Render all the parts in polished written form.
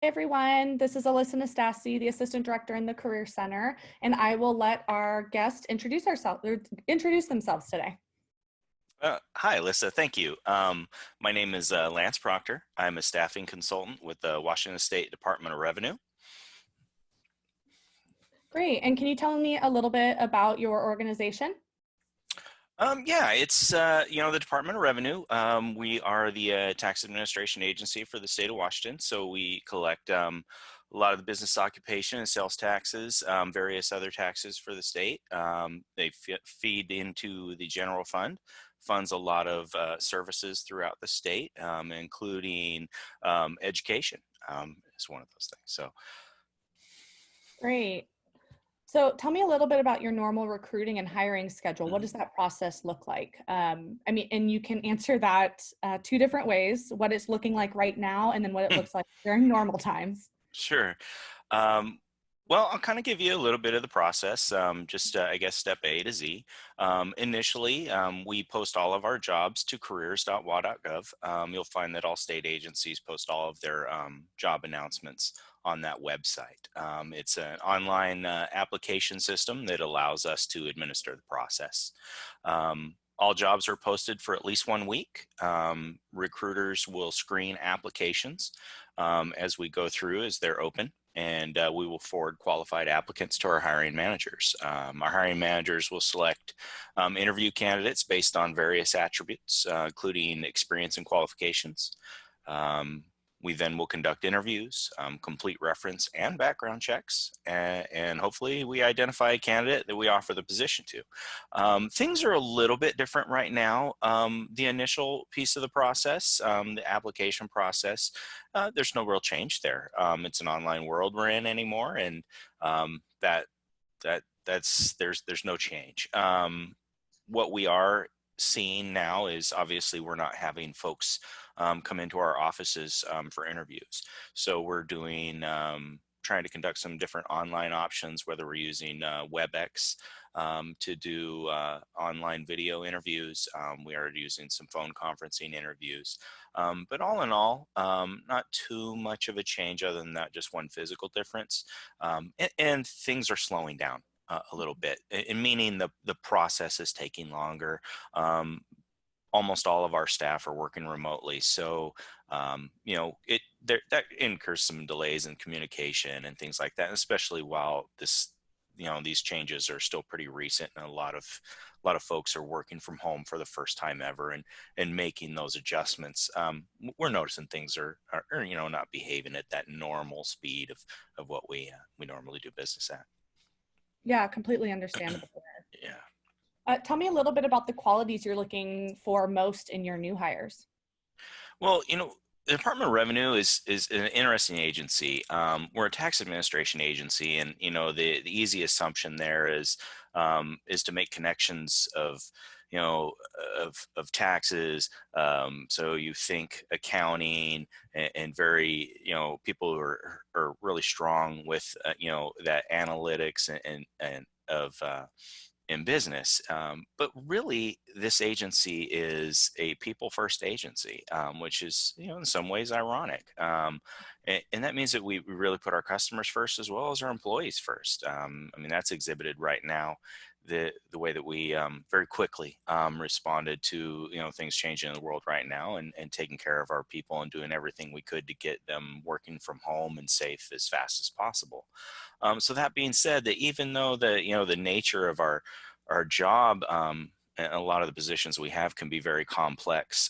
Everyone, this is Alyssa Nastasi, the Assistant Director in the Career Center, and I will let our guests introduce themselves today. Hi, Alyssa. Thank you. My name is Lance Proctor. I'm a staffing consultant with the Washington State Department of Revenue. Great, and can you tell me a little bit about your organization? Yeah, it's the Department of Revenue. We are the tax administration agency for the state of Washington. So we collect a lot of the business occupation and sales taxes, various other taxes for the state. They feed into the general fund, funds a lot of services throughout the state, including education is one of those things. So. Great. So tell me a little bit about your normal recruiting and hiring schedule. What does that process look like? And you can answer that two different ways, what it's looking like right now and then what it looks like during normal times. Sure. Well, I'll kind of give you a little bit of the process, I guess, step A to Z. Initially, we post all of our jobs to careers.wa.gov. You'll find that all state agencies post all of their job announcements on that website. It's an online application system that allows us to administer the process. All jobs are posted for at least 1 week. Recruiters will screen applications as we go through as they're open, and we will forward qualified applicants to our hiring managers. Our hiring managers will select interview candidates based on various attributes, including experience and qualifications. We then will conduct interviews, complete reference and background checks, and hopefully we identify a candidate that we offer the position to. Things are a little bit different right now. The initial piece of the process, the application process, there's no real change there. It's an online world we're in anymore, and there's no change. What we are seeing now is obviously we're not having folks come into our offices for interviews. So we're doing trying to conduct some different online options, whether we're using WebEx to do online video interviews. We are using some phone conferencing interviews. But all in all, not too much of a change other than that, just one physical difference. And things are slowing down a little bit, and meaning the process is taking longer. Almost all of our staff are working remotely, so that incurs some delays in communication and things like that, especially while these changes are still pretty recent, and a lot of folks are working from home for the first time ever and making those adjustments. We're noticing things are not behaving at that normal speed of what we normally do business at. Yeah, completely understandable. Yeah. Tell me a little bit about the qualities you're looking for most in your new hires. Well, the Department of Revenue is an interesting agency. We're a tax administration agency, and the easy assumption there is to make connections of taxes. So you think accounting and very people who are really strong with that analytics and of in business. But really, this agency is a people first agency, which is, in some ways ironic. And that means that we really put our customers first as well as our employees first. That's exhibited right now, the way that we very quickly responded to, things changing in the world right now, and taking care of our people and doing everything we could to get them working from home and safe as fast as possible. So that being said, that even though the nature of our job and a lot of the positions we have can be very complex,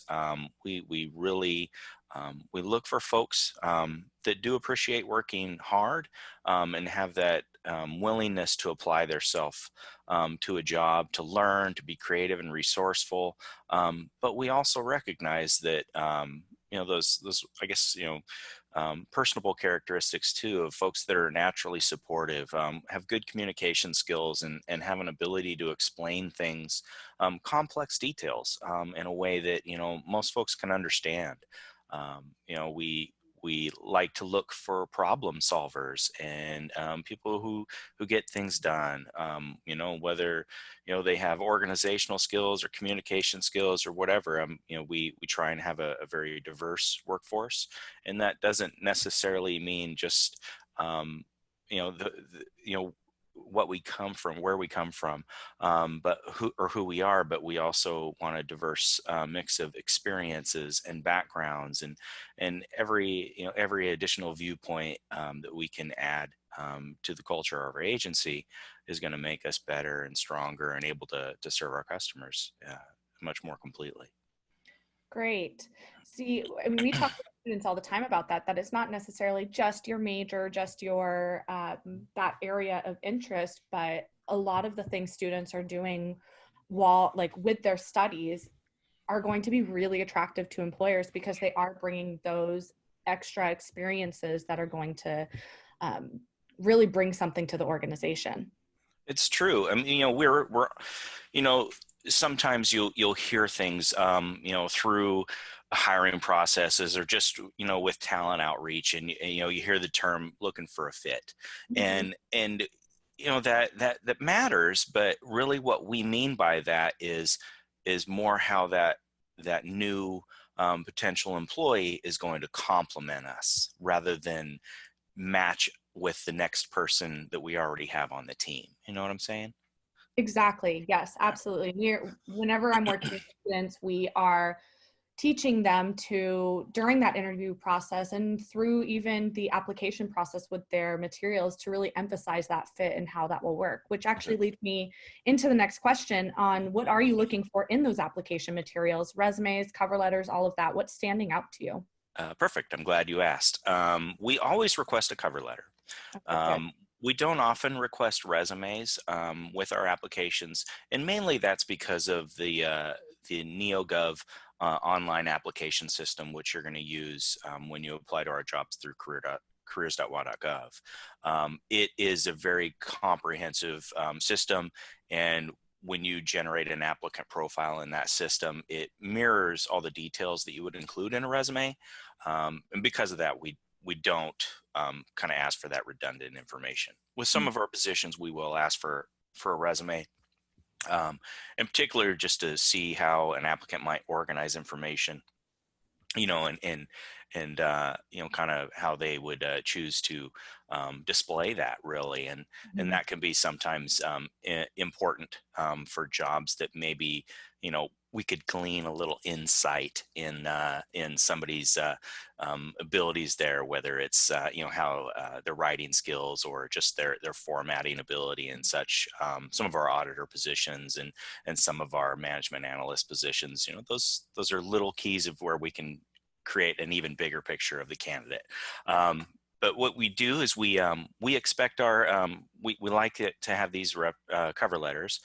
we really we look for folks that do appreciate working hard and have that willingness to apply theirself to a job, to learn, to be creative and resourceful. But we also recognize that those I guess personable characteristics too of folks that are naturally supportive, have good communication skills, and have an ability to explain things, complex details, in a way that most folks can understand. we like to look for problem solvers and people who get things done. Whether they have organizational skills or communication skills or whatever. We try and have a very diverse workforce, and that doesn't necessarily mean just what we come from, where we come from, but who we are. But we also want a diverse mix of experiences and backgrounds, and every additional viewpoint that we can add to the culture of our agency is going to make us better and stronger and able to serve our customers much more completely. Great. See, I mean, we talk to students all the time about that it's not necessarily just your major, just your that area of interest, but a lot of the things students are doing while like with their studies are going to be really attractive to employers because they are bringing those extra experiences that are going to really bring something to the organization. It's true. I mean, we're sometimes you'll hear things, through hiring processes or just, with talent outreach, and you hear the term looking for a fit, Mm-hmm. and that matters. But really, what we mean by that is more how that new potential employee is going to complement us rather than match with the next person that we already have on the team. You know what I'm saying? Exactly. Yes, Yeah. absolutely. Whenever I'm working with students, we are teaching them to, during that interview process and through even the application process with their materials, to really emphasize that fit and how that will work, which actually leads me into the next question on what are you looking for in those application materials, resumes, cover letters, all of that. What's standing out to you? Perfect. I'm glad you asked. We always request a cover letter. Okay, good. Um, we don't often request resumes with our applications, and mainly that's because of the NeoGov online application system, which you're going to use when you apply to our jobs through careers.wa.gov. It is a very comprehensive system, and when you generate an applicant profile in that system, it mirrors all the details that you would include in a resume. And because of that, we don't kind of ask for that redundant information. With some of our positions, we will ask for a resume, in particular, just to see how an applicant might organize information, and kind of how they would choose to display that, really. And Mhm. that can be sometimes important for jobs that maybe, we could glean a little insight in somebody's abilities there, whether it's how their writing skills or just their formatting ability and such. Some of our auditor positions and some of our management analyst positions, those are little keys of where we can create an even bigger picture of the candidate. But what we do is we expect our we like it to have these cover letters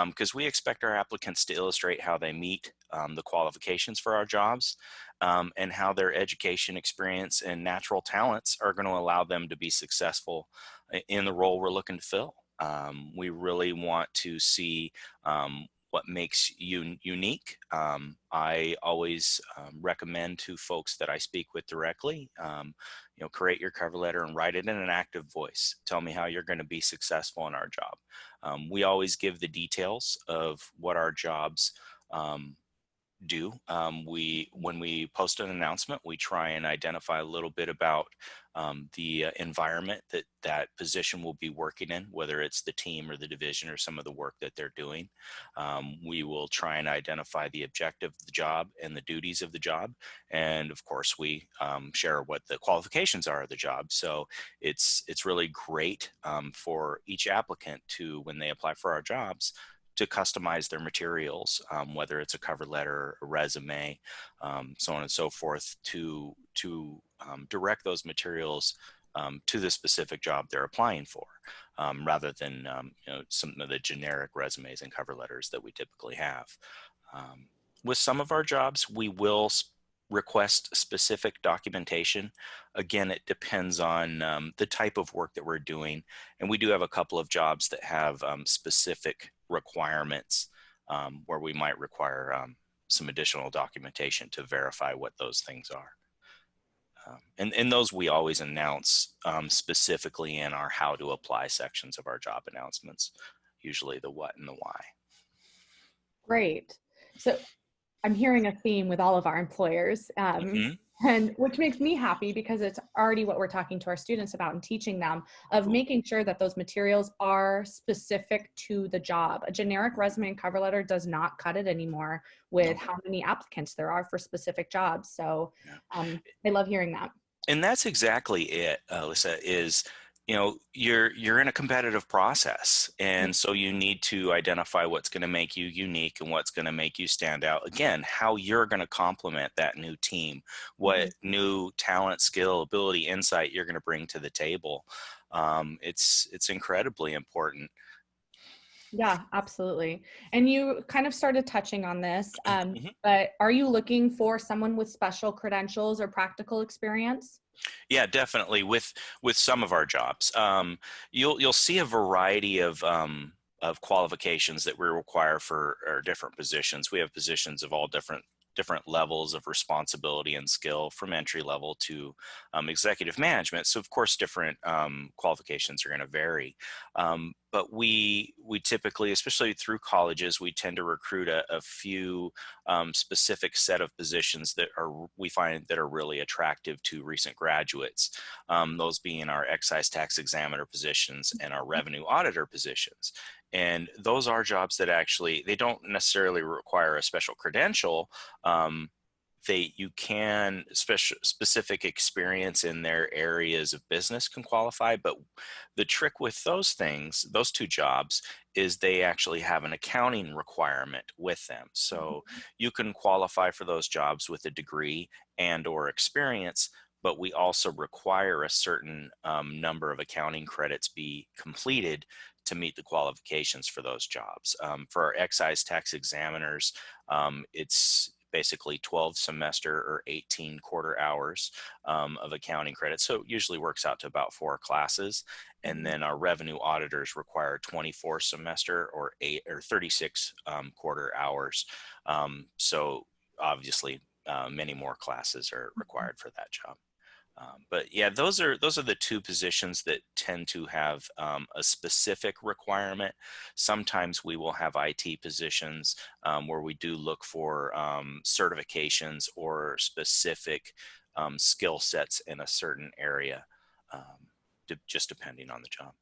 because we expect our applicants to illustrate how they meet the qualifications for our jobs, and how their education experience and natural talents are going to allow them to be successful in the role we're looking to fill. We really want to see what makes you unique. I always recommend to folks that I speak with directly, create your cover letter and write it in an active voice. Tell me how you're going to be successful in our job. We always give the details of what our jobs do. When we post an announcement, we try and identify a little bit about the environment that position will be working in, whether it's the team or the division or some of the work that they're doing. We will try and identify the objective of the job and the duties of the job, and of course, we share what the qualifications are of the job. So it's really great for each applicant to, when they apply for our jobs, to customize their materials, whether it's a cover letter, a resume, so on and so forth, to direct those materials to the specific job they're applying for, rather than some of the generic resumes and cover letters that we typically have. With some of our jobs, we will request specific documentation. Again, it depends on the type of work that we're doing. And we do have a couple of jobs that have specific requirements where we might require some additional documentation to verify what those things are. And those we always announce specifically in our how to apply sections of our job announcements, usually the what and the why. Great. So I'm hearing a theme with all of our employers, Hmm. and which makes me happy because it's already what we're talking to our students about and teaching them, of Cool. making sure that those materials are specific to the job. A generic resume and cover letter does not cut it anymore with No. how many applicants there are for specific jobs. So Yeah. I love hearing that. And that's exactly it, Alyssa, is, you're in a competitive process. And so you need to identify what's going to make you unique and what's going to make you stand out. Again, how you're going to complement that new team, what Mhm. new talent, skill, ability, insight you're going to bring to the table. It's incredibly important. Yeah, absolutely. And you kind of started touching on this, Mhm. but are you looking for someone with special credentials or practical experience? Yeah, definitely. With some of our jobs, you'll see a variety of qualifications that we require for our different positions. We have positions of all different levels of responsibility and skill, from entry level to executive management. So of course, different qualifications are going to vary. But we typically, especially through colleges, we tend to recruit a few specific set of positions that are we find that are really attractive to recent graduates. Those being our excise tax examiner positions and our revenue auditor positions. And those are jobs that actually they don't necessarily require a special credential. Um, you can specific experience in their areas of business can qualify, but the trick with those things, those two jobs, is they actually have an accounting requirement with them. So you can qualify for those jobs with a degree and or experience, but we also require a certain number of accounting credits be completed to meet the qualifications for those jobs. For our excise tax examiners, it's basically 12 semester or 18 quarter hours of accounting credits. So it usually works out to about 4 classes. And Mhm. then our revenue auditors require 24 semester or 36 quarter hours. So obviously, many more classes are required for that job. But yeah, those are the two positions that tend to have a specific requirement. Sometimes we will have IT positions where we do look for certifications or specific skill sets in a certain area, just depending on the job.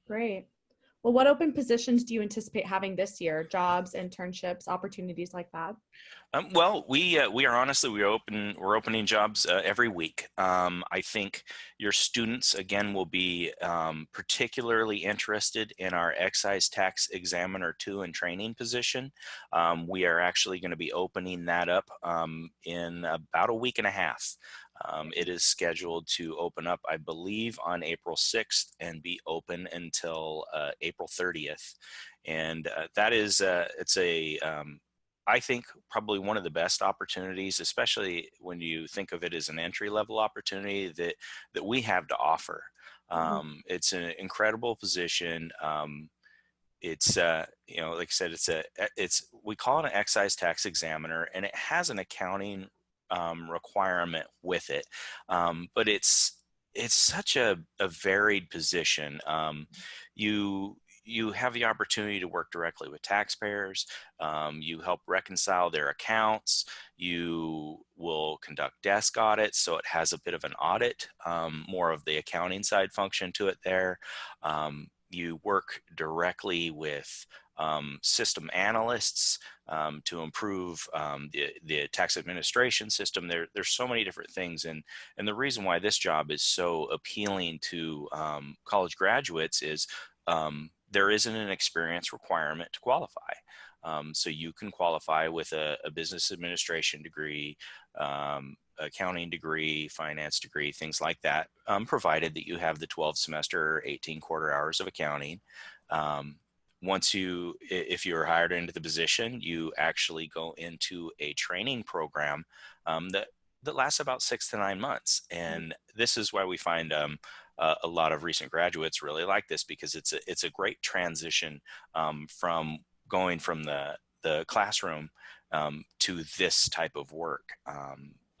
Great. Well, what open positions do you anticipate having this year? Jobs, internships, opportunities like that? Well, we are honestly we're opening jobs every week. I think your students again will be particularly interested in our excise tax examiner 2 and training position. We are actually going to be opening that up in about a week and a half. It is scheduled to open up, I believe, on April 6th and be open until April 30th. And that is it's a I think probably one of the best opportunities, especially when you think of it as an entry level opportunity that we have to offer. Mhm. It's an incredible position. It's like I said, it's we call it an excise tax examiner, and it has an accounting requirement with it, but it's such a varied position. You have the opportunity to work directly with taxpayers. You help reconcile their accounts. You will conduct desk audits, so it has a bit of an audit, more of the accounting side function to it there. You work directly with system analysts to improve the tax administration system. There's so many different things, and the reason why this job is so appealing to college graduates is there isn't an experience requirement to qualify. So you can qualify with a business administration degree, accounting degree, finance degree, things like that, provided that you have the 12 semester or 18 quarter hours of accounting. Um, if you're hired into the position, you actually go into a training program that lasts about 6 to 9 months. And this is why we find a lot of recent graduates really like this, because it's a great transition from going from the classroom to this type of work.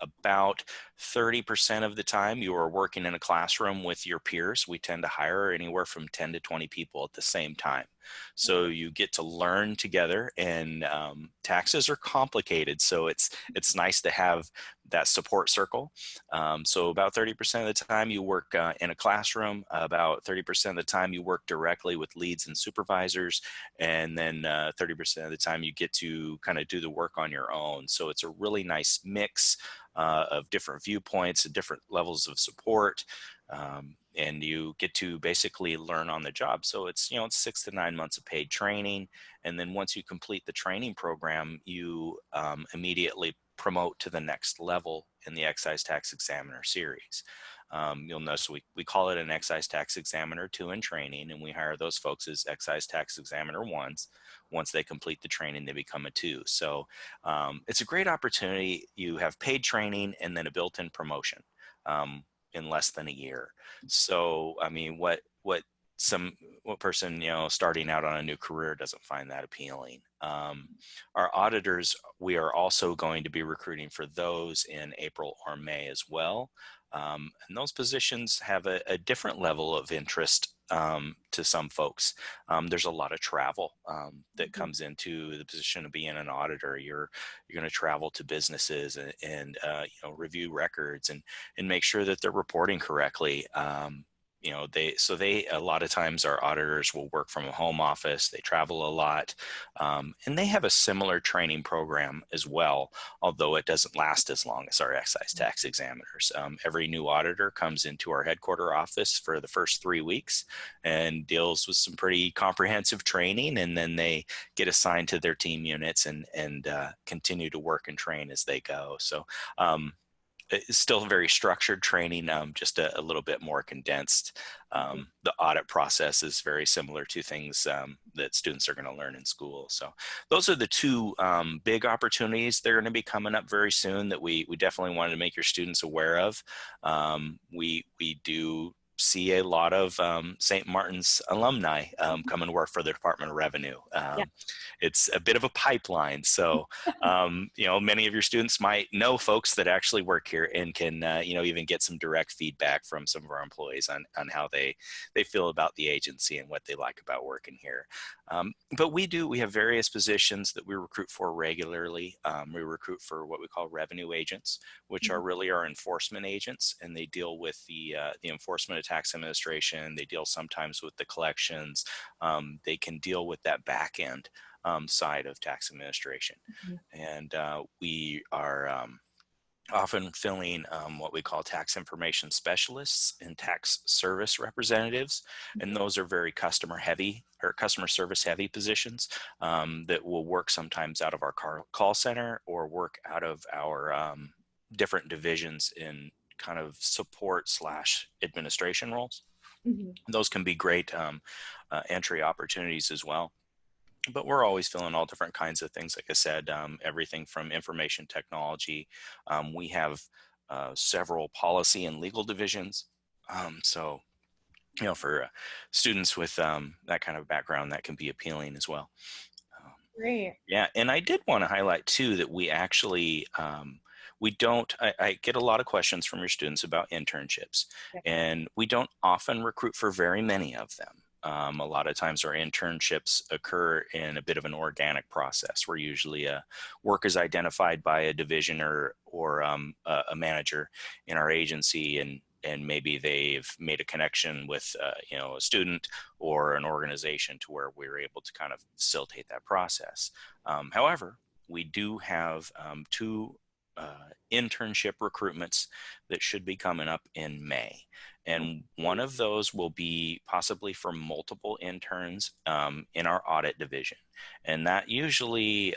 about 30% of the time you are working in a classroom with your peers. We tend to hire anywhere from 10 to 20 people at the same time. So you get to learn together, and taxes are complicated. So it's nice to have that support circle. So about 30% of the time you work in a classroom, about 30% of the time you work directly with leads and supervisors, and then 30% of the time you get to kind of do the work on your own. So it's a really nice mix of different viewpoints and different levels of support. And you get to basically learn on the job. So it's, it's 6 to 9 months of paid training. And then once you complete the training program, you immediately promote to the next level in the excise tax examiner series. You'll notice we call it an excise tax examiner 2 in training, and we hire those folks as excise tax examiner 1s. Once they complete the training, they become a 2. So it's a great opportunity. You have paid training and then a built-in promotion in less than a year. So, I mean, what person, starting out on a new career doesn't find that appealing? Our auditors, we are also going to be recruiting for those in April or May as well. And those positions have a different level of interest to some folks. There's a lot of travel that comes into the position of being an auditor. You're going to travel to businesses and review records and make sure that they're reporting correctly. They a lot of times our auditors will work from a home office. They travel a lot, and they have a similar training program as well, although it doesn't last as long as our excise tax examiners. Every new auditor comes into our headquarter office for the first 3 weeks and deals with some pretty comprehensive training, and then they get assigned to their team units and continue to work and train as they go. So it's still very structured training, just a little bit more condensed. The audit process is very similar to things that students are going to learn in school. So those are the 2 big opportunities. They're going to be coming up very soon that we definitely wanted to make your students aware of. We do see a lot of St. Martin's alumni come and work for the Department of Revenue. Yeah. It's a bit of a pipeline. So, many of your students might know folks that actually work here and can, even get some direct feedback from some of our employees on how they feel about the agency and what they like about working here. But we have various positions that we recruit for regularly. We recruit for what we call revenue agents, which are really our enforcement agents, and they deal with the enforcement of tax administration. They deal sometimes with the collections. They can deal with that back end side of tax administration. And we are often filling what we call tax information specialists and tax service representatives. And those are very customer service heavy positions that will work sometimes out of our call center or work out of our different divisions in kind of support / administration roles. Those can be great entry opportunities as well. But we're always filling all different kinds of things. Like I said, everything from information technology. We have several policy and legal divisions. So, for students with that kind of background, that can be appealing as well. Great. Yeah, and I did want to highlight too that we actually we don't. I get a lot of questions from your students about internships, and we don't often recruit for very many of them. A lot of times our internships occur in a bit of an organic process where usually work is identified by a division or a manager in our agency, and maybe they've made a connection with a student or an organization to where we're able to kind of facilitate that process. However, we do have 2 internship recruitments that should be coming up in May. And one of those will be possibly for multiple interns in our audit division. And that usually,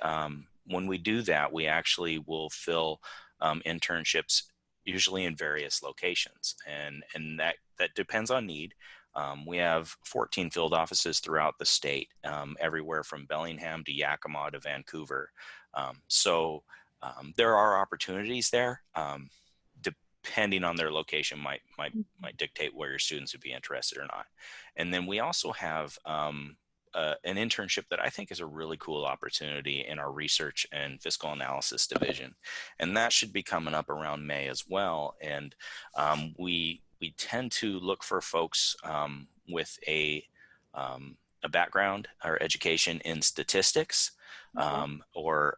when we do that, we actually will fill internships usually in various locations. And that depends on need. We have 14 field offices throughout the state, everywhere from Bellingham to Yakima to Vancouver. So there are opportunities there. Depending on their location might dictate where your students would be interested or not. And then we also have an internship that I think is a really cool opportunity in our research and fiscal analysis division, and that should be coming up around May as well. And we tend to look for folks with a background or education in statistics Okay. or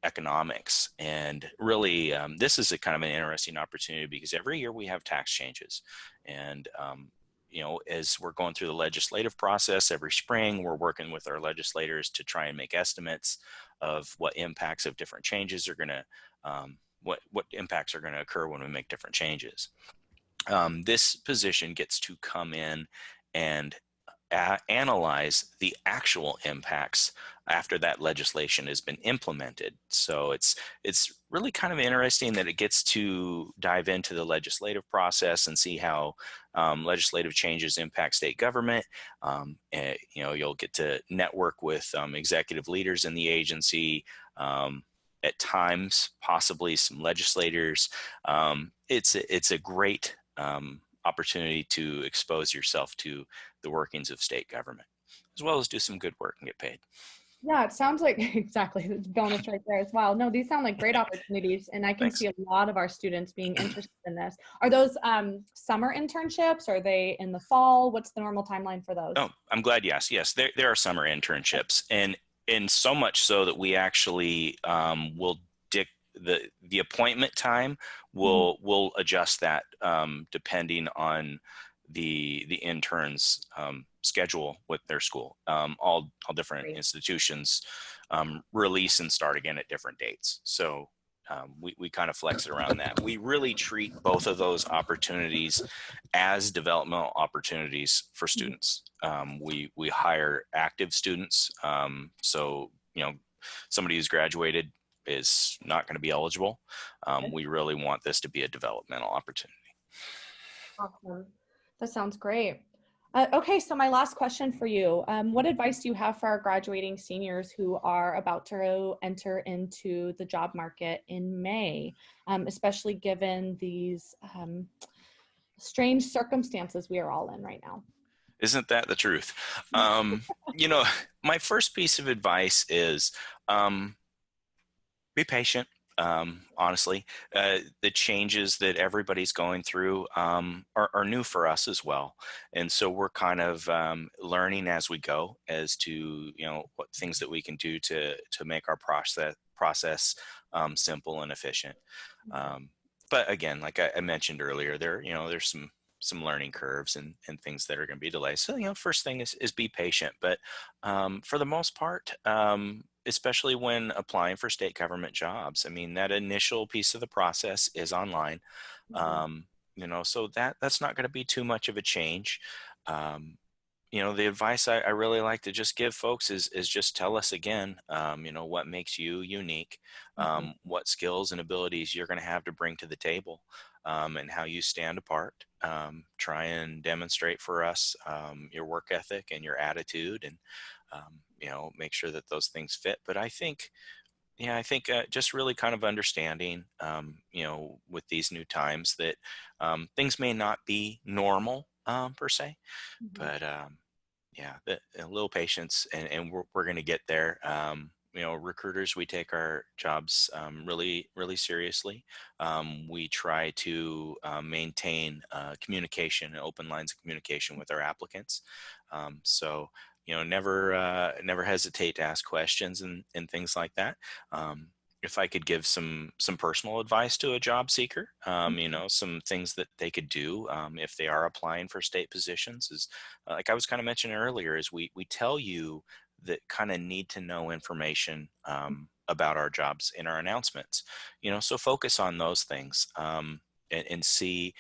economics. And really, this is a kind of an interesting opportunity because every year we have tax changes. And, as we're going through the legislative process every spring, we're working with our legislators to try and make estimates of what impacts of different changes are going to, what impacts are going to occur when we make different changes. This position gets to come in and analyze the actual impacts after that legislation has been implemented. So it's really kind of interesting that it gets to dive into the legislative process and see how legislative changes impact state government. You'll get to network with executive leaders in the agency. At times, possibly some legislators. It's a great opportunity to expose yourself to the workings of state government, as well as do some good work and get paid. Yeah, it sounds like exactly the bonus right there as well. No, these sound like great opportunities, and I can Thanks. see a lot of our students being interested in this. Are those summer internships? Are they in the fall? What's the normal timeline for those? Oh, I'm glad you asked. Yes, there are summer internships, and so much so that we actually will the appointment time Mhm. will adjust that depending on the interns schedule with their school. All different Great. institutions release and start again at different dates. So we kind of flex it around that. We really treat both of those opportunities as developmental opportunities for Mhm. students. We hire active students. So, somebody who's graduated is not going to be eligible. Okay. We really want this to be a developmental opportunity. Awesome. That sounds great. Okay, so my last question for you. What advice do you have for our graduating seniors who are about to enter into the job market in May, especially given these strange circumstances we are all in right now? Isn't that the truth? You know, my first piece of advice is um, be patient. Honestly, the changes that everybody's going through are new for us as well, and so we're kind of learning as we go as to what things that we can do to make our process simple and efficient. Um, but again, like I mentioned earlier, there's some learning curves and things that are going to be delays. So first thing is be patient. But for the most part, especially when applying for state government jobs, I mean that initial piece of the process is online. Mhm. Um, so that's not going to be too much of a change. Um, the advice I really like to just give folks is just tell us again, what makes you unique, Mhm. what skills and abilities you're going to have to bring to the table, and how you stand apart. Try and demonstrate for us your work ethic and your attitude, and make sure that those things fit. But I think just really kind of understanding, with these new times that things may not be normal per se, Mhm. but yeah, a little patience, and we're going to get there. Recruiters, we take our jobs really, really seriously. We try to maintain communication and open lines of communication with our applicants. So, never hesitate to ask questions and things like that. If I could give some personal advice to a job seeker, some things that they could do if they are applying for state positions is, like I was kind of mentioning earlier, is we tell you that kind of need to know information about our jobs in our announcements. So focus on those things, and see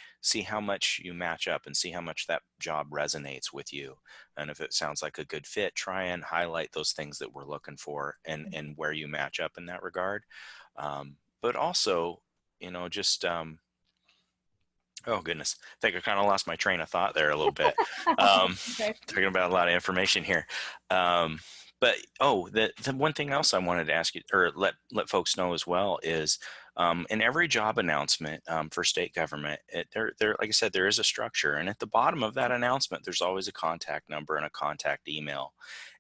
how much you match up and see how much that job resonates with you. And if it sounds like a good fit, try and highlight those things that we're looking for and where you match up in that regard. But also, just oh goodness, I think I kind of lost my train of thought there a little bit. Okay. Talking about a lot of information here. Um, But the one thing else I wanted to ask you, or let folks know as well, is in every job announcement for state government, there, like I said, there is a structure, and at the bottom of that announcement, there's always a contact number and a contact email.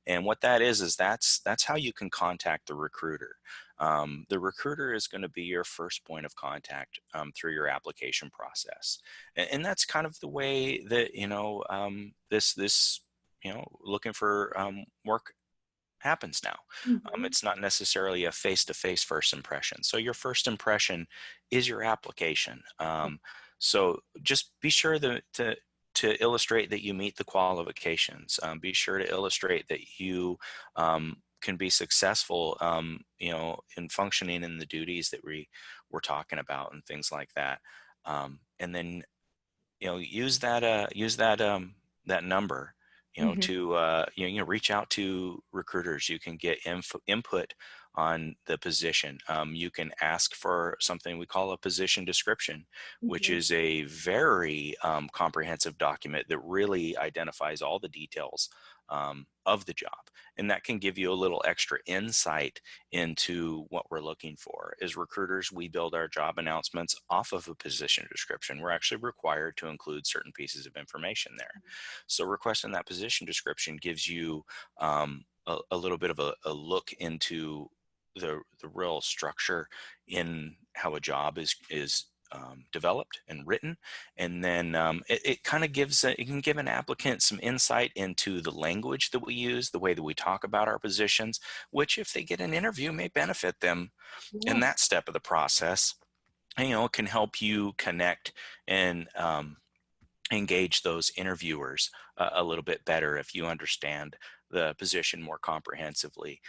And what that is that's how you can contact the recruiter. The recruiter is going to be your first point of contact through your application process, and that's kind of the way that this looking for work happens now. Mhm. It's not necessarily a face-to-face first impression. So your first impression is your application. So just be sure to illustrate that you meet the qualifications. Be sure to illustrate that you can be successful, in functioning in the duties that we were talking about and things like that. And then use that number Mhm. to reach out to recruiters. You can get input on the position. You can ask for something we call a position description, which Mhm. is a very comprehensive document that really identifies all the details of the job, and that can give you a little extra insight into what we're looking for. As recruiters, we build our job announcements off of a position description. We're actually required to include certain pieces of information there. So requesting that position description gives you a little bit of a look into the real structure in how a job is developed and written. And then it kind of it can give an applicant some insight into the language that we use, the way that we talk about our positions, which if they get an interview may benefit them in Yeah. that step of the process. And, it can help you connect and engage those interviewers a little bit better if you understand the position more comprehensively.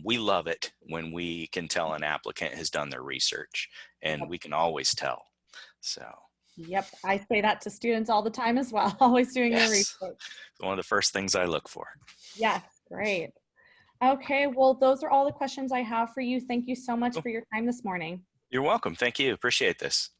We love it when we can tell an applicant has done their research, and Yep. we can always tell. So, Yep. I say that to students all the time as well, always doing your yes, research. one of the first things I look for. Yes, great. Okay, well, those are all the questions I have for you. Thank you so much Cool. for your time this morning. You're welcome. Thank you. Appreciate this.